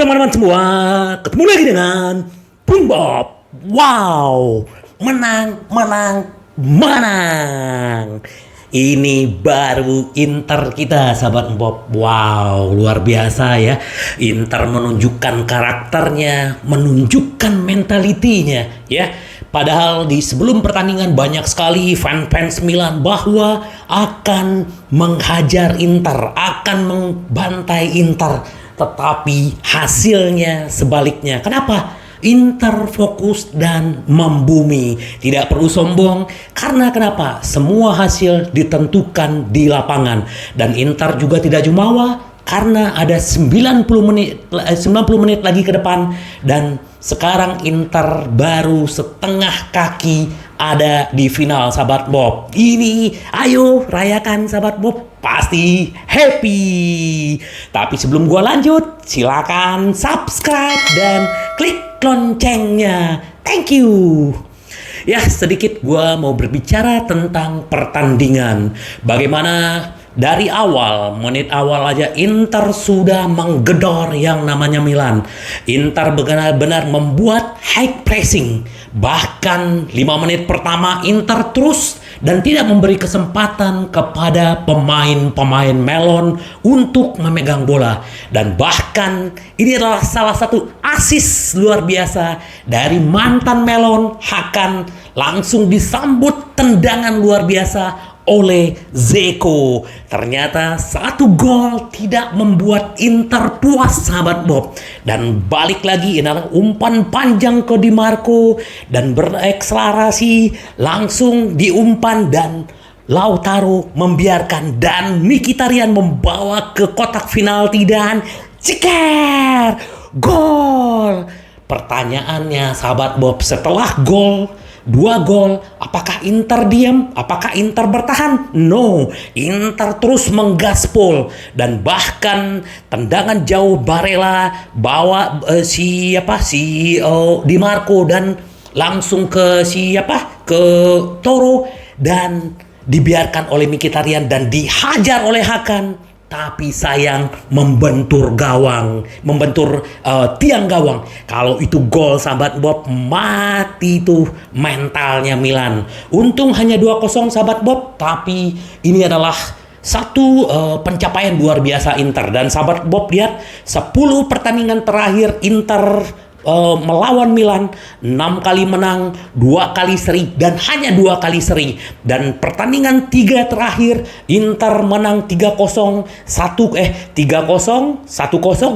teman-teman semua, ketemu lagi dengan Bung Bob. Wow, menang, menang, menang. Ini baru Inter kita, sahabat Bob. Wow, luar biasa ya. Inter menunjukkan karakternya, menunjukkan mentalitinya ya. Padahal di sebelum pertandingan banyak sekali fans Milan bahwa akan menghajar Inter, akan membantai Inter. Tetapi hasilnya sebaliknya. Kenapa? Inter fokus dan membumi. Tidak perlu sombong. Karena kenapa? Semua hasil ditentukan di lapangan. Dan Inter juga tidak jumawa. Karena ada 90 menit lagi ke depan. Dan sekarang Inter baru setengah kaki ada di final, sahabat Bob. Ini, ayo rayakan, sahabat Bob. Pasti happy. Tapi sebelum gua lanjut, silakan subscribe dan klik loncengnya. Thank you. Ya, sedikit gua mau berbicara tentang pertandingan. Bagaimana dari awal, menit awal aja Inter sudah menggedor yang namanya Milan. Inter benar-benar membuat high pressing. Bahkan 5 menit pertama Inter terus dan tidak memberi kesempatan kepada pemain-pemain Melon untuk memegang bola. Dan bahkan ini adalah salah satu asis luar biasa dari mantan Melon. Hakan langsung disambut tendangan luar biasa oleh Dzeko. Ternyata satu gol tidak membuat Inter puas, sahabat Bob. Dan balik lagi, ini adalah umpan panjang ke Di Marco dan berekselerasi langsung diumpan dan Lautaro membiarkan dan Mkhitaryan membawa ke kotak penalti dan ceker gol. Pertanyaannya, sahabat Bob, setelah gol 2 gol, apakah Inter diam? Apakah Inter bertahan? No, Inter terus menggaspol dan bahkan tendangan jauh Barella bawa Di Marco dan langsung ke ke Toro dan dibiarkan oleh Mkhitaryan dan dihajar oleh Hakan. Tapi sayang membentur tiang gawang. Kalau itu gol, sahabat Bob, mati tuh mentalnya Milan. Untung hanya 2-0, sahabat Bob, tapi ini adalah satu pencapaian luar biasa Inter. Dan sahabat Bob lihat 10 pertandingan terakhir Inter melawan Milan, 6 kali menang, 2 kali seri dan hanya 2 kali seri. Dan pertandingan 3 terakhir Inter menang 3-0, 1-0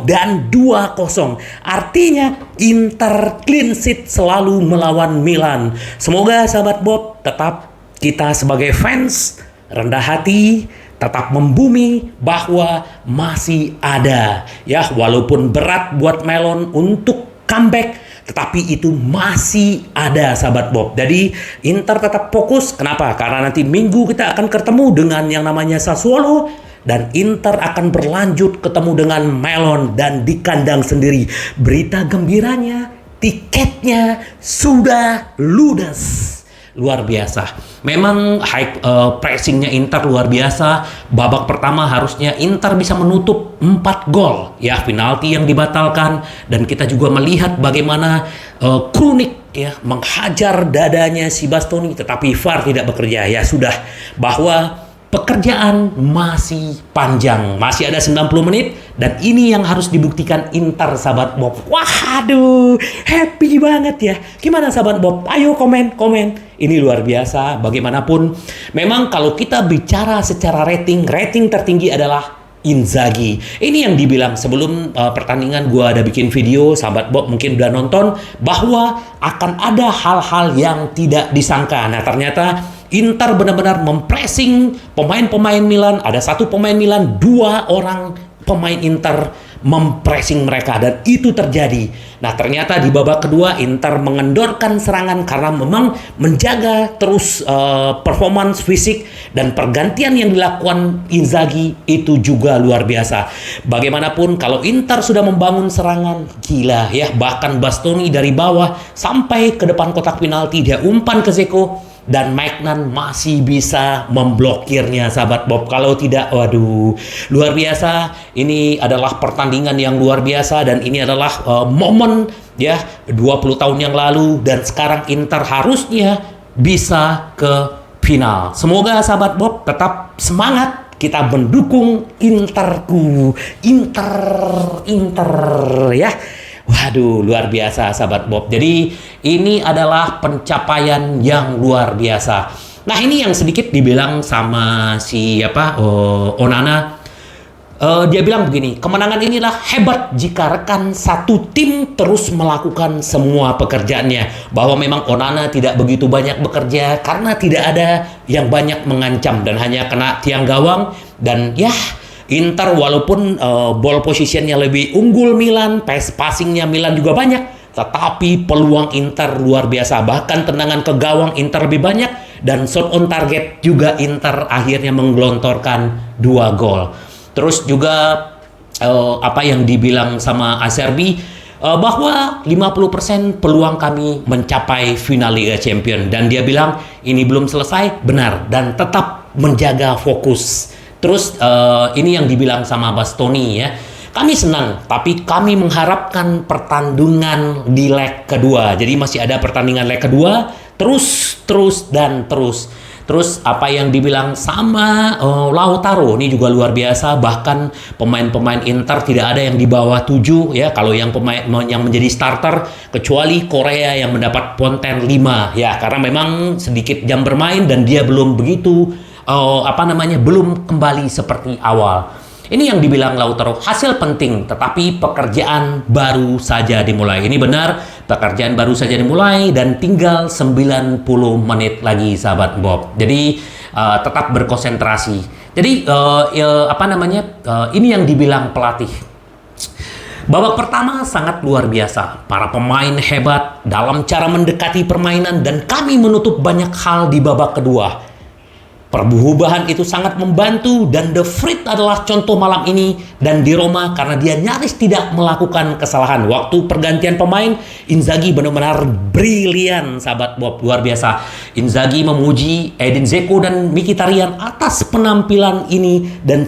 dan 2-0. Artinya Inter clean sheet selalu melawan Milan. Semoga sahabat Bob tetap kita sebagai fans rendah hati, tetap membumi bahwa masih ada ya, walaupun berat buat Melon untuk comeback, tetapi itu masih ada, sahabat Bob. Jadi Inter tetap fokus. Kenapa? Karena nanti minggu kita akan ketemu dengan yang namanya Sassuolo dan Inter akan berlanjut ketemu dengan Melon dan di kandang sendiri. Berita gembiranya, tiketnya sudah ludes. Luar biasa. Memang high pressingnya Inter luar biasa. Babak pertama harusnya Inter bisa menutup 4 gol. Ya, penalti yang dibatalkan. Dan kita juga melihat bagaimana Krunic ya menghajar dadanya si Bastoni. Tetapi VAR tidak bekerja. Ya sudah, bahwa pekerjaan masih panjang. Masih ada 90 menit. Dan ini yang harus dibuktikan Inter, sahabat Bob. Waduh, happy banget ya. Gimana sahabat Bob? Ayo komen. Ini luar biasa. Bagaimanapun, memang kalau kita bicara secara rating tertinggi adalah Inzaghi. Ini yang dibilang sebelum pertandingan gua ada bikin video, sahabat Bob mungkin udah nonton, bahwa akan ada hal-hal yang tidak disangka. Nah, ternyata Inter benar-benar mempressing pemain-pemain Milan. Ada 1 pemain Milan, 2 orang pemain Inter mempressing mereka dan itu terjadi. Nah, ternyata di babak kedua Inter mengendorkan serangan karena memang menjaga terus performance fisik dan pergantian yang dilakukan Inzaghi itu juga luar biasa. Bagaimanapun kalau Inter sudah membangun serangan, gila ya, bahkan Bastoni dari bawah sampai ke depan kotak penalti dia umpan ke Dzeko dan Magnan masih bisa memblokirnya sahabat Bob. Kalau tidak, waduh, luar biasa. Ini adalah pertandingan yang luar biasa dan ini adalah momen ya 20 tahun yang lalu dan sekarang Inter harusnya bisa ke final. Semoga sahabat Bob tetap semangat. Kita mendukung Interku. Inter ya. Waduh, luar biasa sahabat Bob. Jadi ini adalah pencapaian yang luar biasa. Nah, ini yang sedikit dibilang sama Onana. Dia bilang begini, kemenangan inilah hebat jika rekan satu tim terus melakukan semua pekerjaannya. Bahwa memang Onana tidak begitu banyak bekerja karena tidak ada yang banyak mengancam dan hanya kena tiang gawang. Dan ya, Inter walaupun ball positionnya lebih unggul Milan, passingnya Milan juga banyak, tetapi peluang Inter luar biasa. Bahkan tendangan ke gawang Inter lebih banyak dan shot on target juga Inter akhirnya menggelontorkan 2 gol. Terus juga apa yang dibilang sama Acerbi, bahwa 50% peluang kami mencapai final Liga Champions. Dan dia bilang ini belum selesai, benar, dan tetap menjaga fokus. Terus ini yang dibilang sama Bastoni ya, kami senang tapi kami mengharapkan pertandingan di leg kedua. Jadi masih ada pertandingan leg kedua, terus. Terus apa yang dibilang sama Lautaro, ini juga luar biasa. Bahkan pemain-pemain Inter tidak ada yang di bawah 7 ya, kalau yang pemain yang menjadi starter, kecuali Korea yang mendapat konten 5 ya, karena memang sedikit jam bermain dan dia belum begitu belum kembali seperti awal. Ini yang dibilang Lautaro, hasil penting, tetapi pekerjaan baru saja dimulai. Ini benar, pekerjaan baru saja dimulai dan tinggal 90 menit lagi sahabat Bob. Jadi tetap berkonsentrasi. Jadi ini yang dibilang pelatih. Babak pertama sangat luar biasa. Para pemain hebat dalam cara mendekati permainan dan kami menutup banyak hal di babak kedua. Perubahan itu sangat membantu dan De Vrij adalah contoh malam ini dan di Roma karena dia nyaris tidak melakukan kesalahan. Waktu pergantian pemain, Inzaghi benar-benar brilian sahabat Bob, luar biasa. Inzaghi memuji Edin Dzeko dan Mkhitaryan atas penampilan ini dan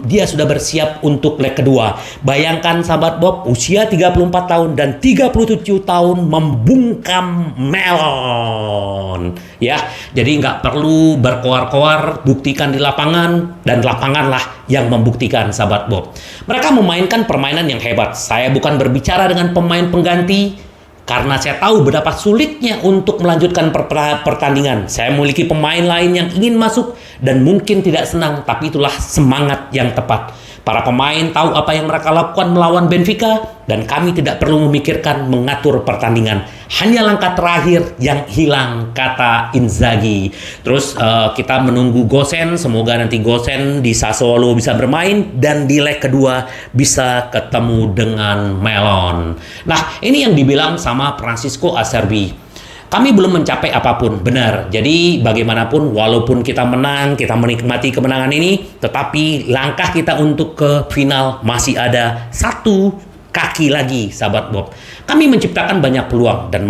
dia sudah bersiap untuk leg kedua. Bayangkan sahabat Bob, usia 34 tahun dan 37 tahun membungkam melon. Ya, jadi nggak perlu berkoar-koar, buktikan di lapangan, dan lapanganlah yang membuktikan sahabat Bob. Mereka memainkan permainan yang hebat. Saya bukan berbicara dengan pemain pengganti karena saya tahu betapa sulitnya untuk melanjutkan pertandingan. Saya memiliki pemain lain yang ingin masuk dan mungkin tidak senang, tapi itulah semangat yang tepat. Para pemain tahu apa yang mereka lakukan melawan Benfica dan kami tidak perlu memikirkan mengatur pertandingan. Hanya langkah terakhir yang hilang, kata Inzaghi. Terus kita menunggu Gosens, semoga nanti Gosens di Sassuolo bisa bermain dan di leg kedua bisa ketemu dengan Melon. Nah, ini yang dibilang sama Francisco Acerbi. Kami belum mencapai apapun, benar. Jadi bagaimanapun, walaupun kita menang, kita menikmati kemenangan ini, tetapi langkah kita untuk ke final masih ada 1 kaki lagi, sahabat Bob. Kami menciptakan banyak peluang dan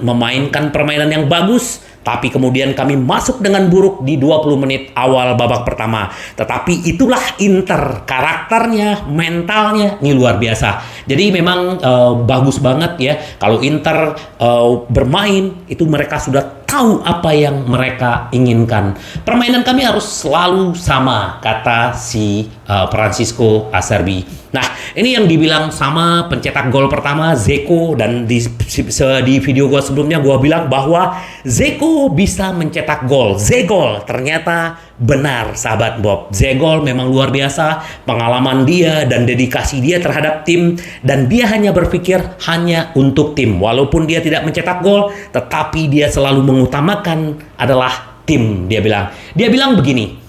memainkan permainan yang bagus, tapi kemudian kami masuk dengan buruk di 20 menit awal babak pertama. Tetapi itulah Inter, karakternya, mentalnya, ini luar biasa. Jadi memang bagus banget ya. Kalau Inter bermain, itu mereka sudah tahu apa yang mereka inginkan. Permainan kami harus selalu sama, kata si Francisco Acerbi. Nah, ini yang dibilang sama pencetak gol pertama, Dzeko. Dan di video gue sebelumnya gue bilang bahwa Dzeko bisa mencetak gol. Zegol ternyata benar, sahabat Bob. Zegol memang luar biasa. Pengalaman dia dan dedikasi dia terhadap tim. Dan dia hanya berpikir hanya untuk tim. Walaupun dia tidak mencetak gol, tetapi dia selalu mengutamakan adalah tim, dia bilang. Dia bilang begini,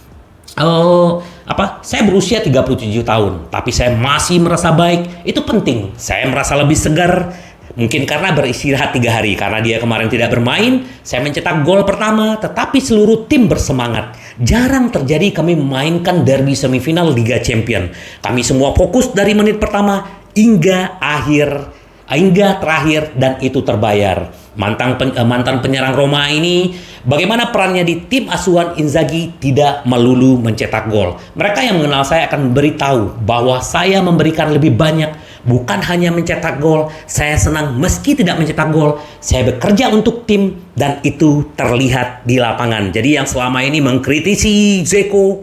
saya berusia 37 tahun, tapi saya masih merasa baik. Itu penting. Saya merasa lebih segar, mungkin karena beristirahat 3 hari. Karena dia kemarin tidak bermain, saya mencetak gol pertama, tetapi seluruh tim bersemangat. Jarang terjadi kami memainkan derby semifinal Liga Champions. Kami semua fokus dari menit pertama hingga akhir hingga terakhir dan itu terbayar. Mantan penyerang Roma ini bagaimana perannya di tim asuhan Inzaghi tidak melulu mencetak gol. Mereka yang mengenal saya akan beritahu bahwa saya memberikan lebih banyak, bukan hanya mencetak gol. Saya senang meski tidak mencetak gol. Saya bekerja untuk tim dan itu terlihat di lapangan. Jadi yang selama ini mengkritisi Dzeko,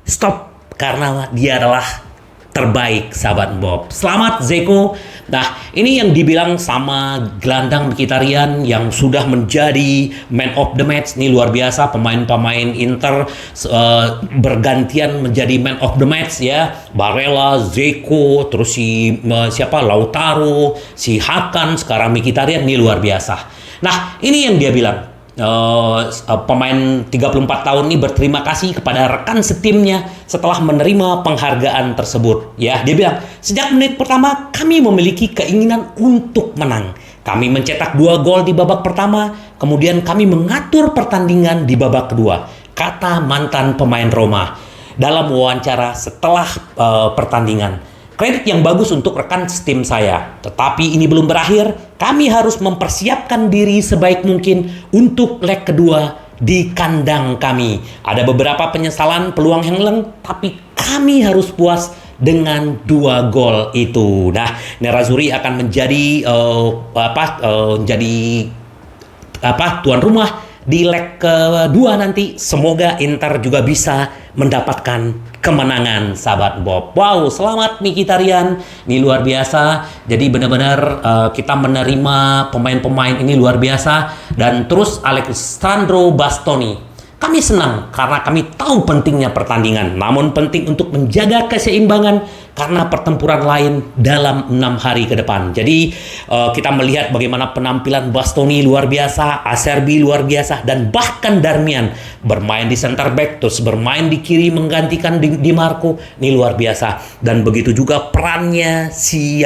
stop, karena dia adalah terbaik, sahabat Bob. Selamat Dzeko. Nah, ini yang dibilang sama gelandang Mkhitaryan yang sudah menjadi man of the match. Ini luar biasa, pemain-pemain Inter bergantian menjadi man of the match ya. Barella, Dzeko, terus Lautaro, si Hakan, sekarang Mkhitaryan, ini luar biasa. Nah, ini yang dia bilang. Pemain 34 tahun ini berterima kasih kepada rekan setimnya setelah menerima penghargaan tersebut. Ya, dia bilang, sejak menit pertama kami memiliki keinginan untuk menang. Kami mencetak 2 gol di babak pertama, kemudian kami mengatur pertandingan di babak kedua, kata mantan pemain Roma dalam wawancara setelah pertandingan. Kredit yang bagus untuk rekan setim saya. Tetapi ini belum berakhir. Kami harus mempersiapkan diri sebaik mungkin untuk leg kedua di kandang kami. Ada beberapa penyesalan, peluang yang leng, tapi kami harus puas dengan 2 gol itu. Nah, Nerazzurri akan menjadi tuan rumah di leg kedua nanti. Semoga Inter juga bisa mendapatkan kemenangan, sahabat Bob. Wow, selamat Mkhitaryan. Ini luar biasa. Jadi benar-benar kita menerima pemain-pemain ini luar biasa. Dan terus Alessandro Bastoni. Kami senang karena kami tahu pentingnya pertandingan. Namun penting untuk menjaga keseimbangan karena pertempuran lain dalam 6 hari ke depan. Jadi kita melihat bagaimana penampilan Bastoni luar biasa, Acerbi luar biasa, dan bahkan Darmian bermain di center back, terus bermain di kiri menggantikan Di Marco. Ini luar biasa. Dan begitu juga perannya si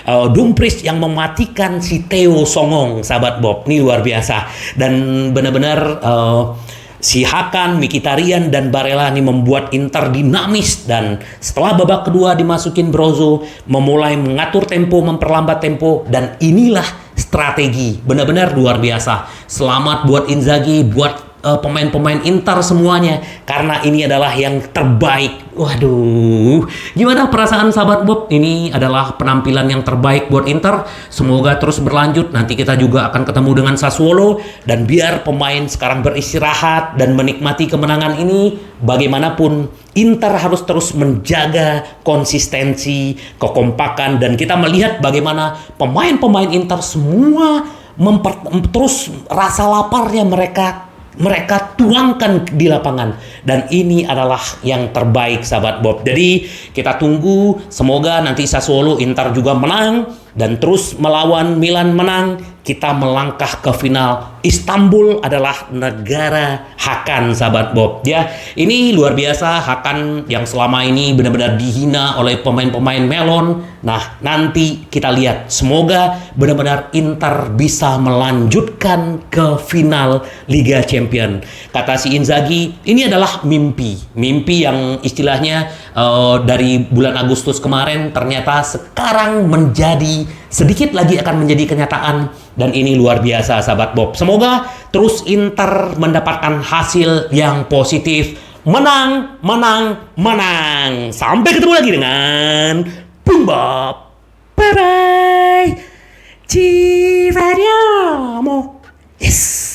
Dumfries yang mematikan si Theo Songong, sahabat Bob. Ini luar biasa. Dan benar-benar si Hakan, Mkhitaryan, dan Barella ini membuat Inter dinamis. Dan setelah babak kedua dimasukin Brozo, memulai mengatur tempo, memperlambat tempo, dan inilah strategi. Benar-benar luar biasa. Selamat buat Inzaghi, buat pemain-pemain Inter semuanya, karena ini adalah yang terbaik. Waduh, gimana perasaan sahabat Bob? Ini adalah penampilan yang terbaik buat Inter. Semoga terus berlanjut. Nanti kita juga akan ketemu dengan Sassuolo. Dan biar pemain sekarang beristirahat dan menikmati kemenangan ini, bagaimanapun Inter harus terus menjaga konsistensi, kekompakan. Dan kita melihat bagaimana pemain-pemain Inter semua terus rasa laparnya mereka tuangkan di lapangan. Dan ini adalah yang terbaik, sahabat Bob. Jadi kita tunggu, semoga nanti Sassuolo, Inter juga menang, dan terus melawan Milan menang. Kita melangkah ke final. Istanbul adalah negara Hakan, sahabat Bob. Ya, ini luar biasa. Hakan yang selama ini benar-benar dihina oleh pemain-pemain melon. Nah, nanti kita lihat. Semoga benar-benar Inter bisa melanjutkan ke final Liga Champion. Kata si Inzaghi, ini adalah mimpi. Mimpi yang istilahnya dari bulan Agustus kemarin ternyata sekarang menjadi sedikit lagi akan menjadi kenyataan. Dan ini luar biasa, sahabat Bob. Semoga terus Inter mendapatkan hasil yang positif. Menang, menang, menang. Sampai ketemu lagi dengan Bung Bob. Bye-bye. Ci vediamo. Yes.